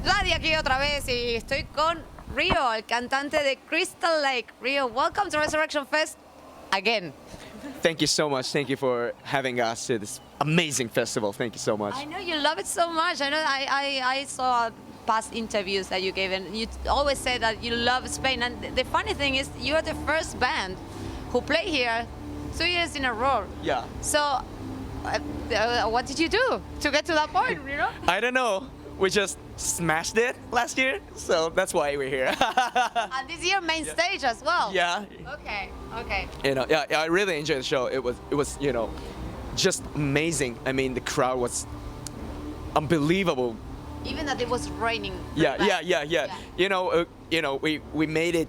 Yadia aquí otra vez y estoy con Rio, el cantante de Crystal Lake. Rio, welcome to Resurrection Fest again. Thank you so much. Thank you for having us to this amazing festival. Thank you so much. I know you love it so much. I know I saw past interviews that you gave, and you always say that you love Spain. And the funny thing is, you're the first band who play here 2 years in a row. Yeah. So, what did you do to get to that point? You know? I don't know. We just smashed it last year, so that's why we're here. And this year, main stage as well. Yeah. Okay. Okay. Yeah, I really enjoyed the show. It was, just amazing. I mean, the crowd was unbelievable. Even that it was raining. Yeah. We made it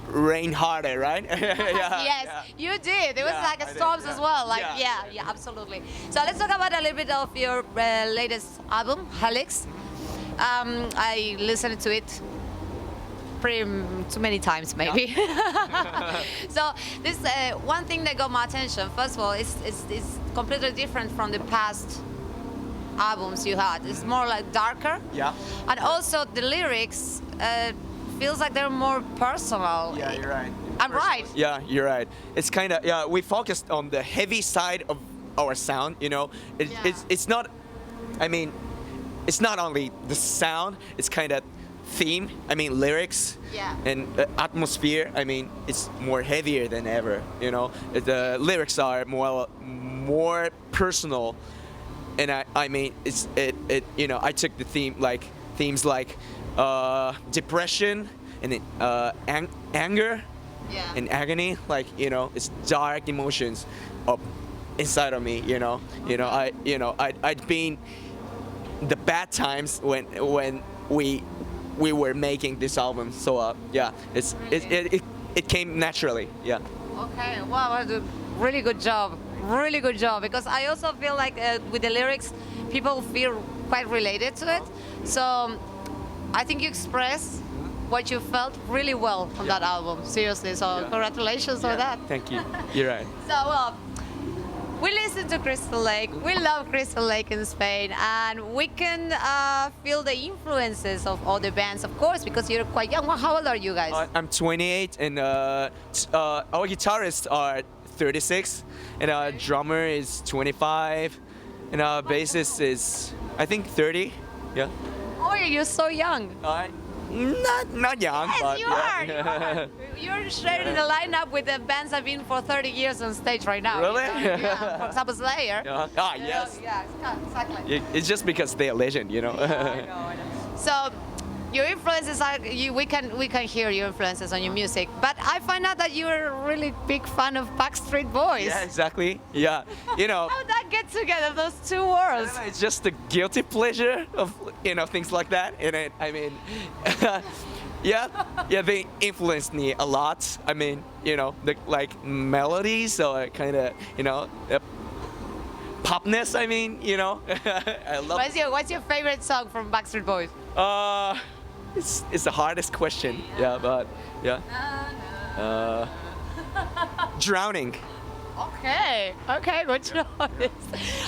rain harder, right? Yes, you did. It was like a storms as well. Like yeah, absolutely. So let's talk about a little bit of your latest album, Helix. I listened to it too many times, maybe. So this one thing that got my attention. First of all, it's completely different from the past albums you had. It's more like darker. Yeah. And also the lyrics feels like they're more personal. Yeah, you're right. I'm right. Yeah, you're right. It's kind of, we focused on the heavy side of our sound, It's not, I mean, it's not only the sound, it's kind of theme, lyrics. Yeah. And atmosphere, it's more heavier than ever, The lyrics are more personal. And I took the themes like depression and anger and agony, it's dark emotions up inside of me, I'd been the bad times when we were making this album, so it came naturally. Okay, wow, that's a really good job, because I also feel like with the lyrics people feel quite related to it, so I think you express what you felt really well on that album, seriously, so congratulations on that. Thank you. You're right. So we listen to Crystal Lake, we love Crystal Lake in Spain, and we can feel the influences of all the bands, of course, because you're quite young. How old are you guys? I'm 28, and our guitarists are 36, and our drummer is 25, and our bassist is, I think, 30. Yeah. Oh, you're so young. Not young. Yes, but you are. You're sharing the lineup with the bands I've been for 30 years on stage right now. Really? Yeah. For example, Slayer. Yes. Yeah, exactly. It's just because they're legend, I know. So, your influences are, we can hear your influences on your music, but I find out that you're a really big fan of Backstreet Boys. Yeah, exactly. Yeah. How did that get together, those two worlds? It's just the guilty pleasure of, things like that. And they influenced me a lot. The melodies or kind of, popness, I love. What's your favorite song from Backstreet Boys? It's the hardest question. Drowning. Okay, good to know this.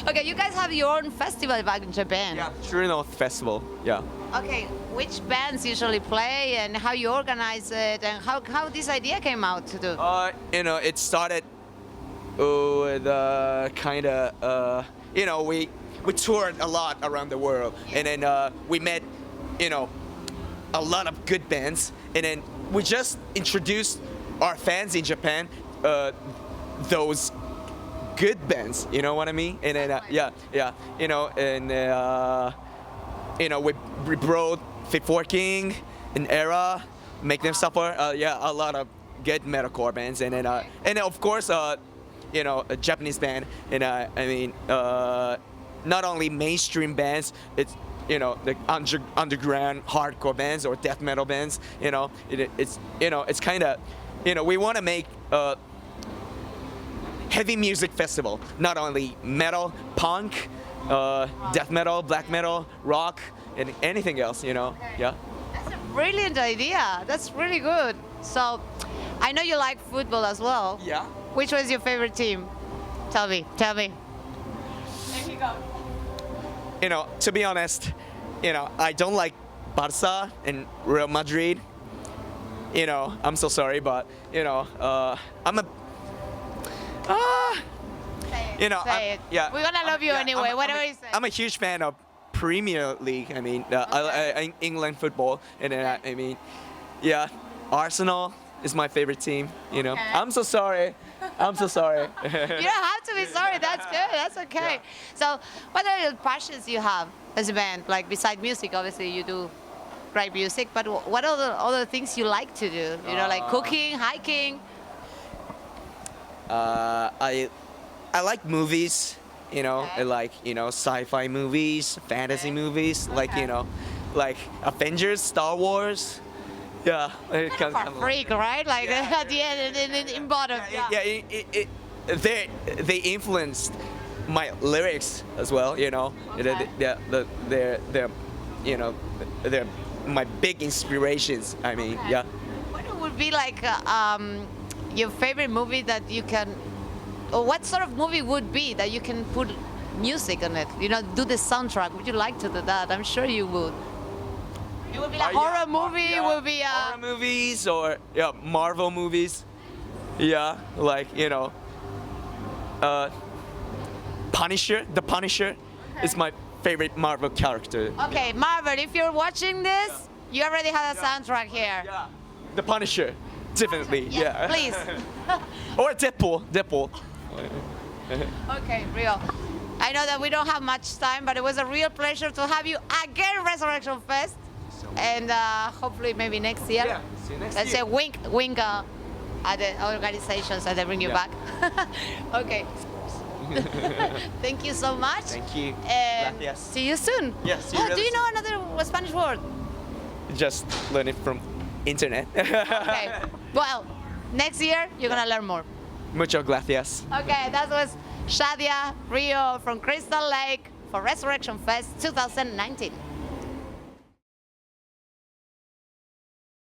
Okay, you guys have your own festival back in Japan. Yeah, Turismo Festival. Yeah. Okay, which bands usually play and how you organize it and how this idea came out to do? It started with kind of, we toured a lot around the world, and then we met, a lot of good bands, and then we just introduced our fans in Japan those good bands, you know what I mean? And then we brought Fit for King, an Era, Make Them Suffer, a lot of good metalcore bands, and then of course a Japanese band, and not only mainstream bands, it's the underground hardcore bands or death metal bands. It's kind of, we want to make a heavy music festival, not only metal, punk, death metal, black metal, rock, and anything else. Yeah. That's a brilliant idea. That's really good. So, I know you like football as well. Yeah. Which was your favorite team? Tell me. There you go. To be honest, I don't like Barca and Real Madrid. You know, I'm so sorry, but you know, I'm a. You know, Say it. yeah. We're gonna love you anyway. Whatever you say. I'm a huge fan of Premier League. I mean, England football, and I mean, yeah, Arsenal is my favorite team. You know, Okay. I'm so sorry. I'm so sorry. You don't have to be sorry. That's good. That's okay. Yeah. So, what are the passions you have as a band? Like beside music, obviously you do great music. But what are the other things you like to do? You know, like cooking, hiking. I like movies. You know, Okay. I like, you know, sci-fi movies, fantasy Okay. movies, like, Okay. you know, like Avengers, Star Wars. Yeah. It Kind of a freak, right? Like Yeah. at the end, in bottom. Yeah, they influenced my lyrics as well. You know, Okay. they're you know, they're my big inspirations. I mean, Okay. yeah. What would be like your favorite movie that you can, or what sort of movie would be that you can put music on it? You know, do the soundtrack. Would you like to do that? I'm sure you would. It would be like horror movie. It would be horror movies or yeah, Marvel movies. Yeah, like you know, Punisher. The Punisher is my favorite Marvel character. Okay, Marvel. If you're watching this, you already have a soundtrack here. Yeah, the Punisher, definitely. Yes, Yeah, please. or Deadpool. Deadpool. Okay, Rio. I know that we don't have much time, but it was a real pleasure to have you again, Resurrection Fest, and hopefully maybe next year. Yeah, see you next Let's year. say wink at the organization so they bring you Yeah. back. Okay. Thank you so much. Thank you. And Gracias. see you soon. Yeah, see you Oh, do really you know another Spanish word? Just learn it from internet. Okay. Well, next year you're gonna learn more. Muchas gracias. Okay, that was Yadia Rio from Crystal Lake for Resurrection Fest 2019.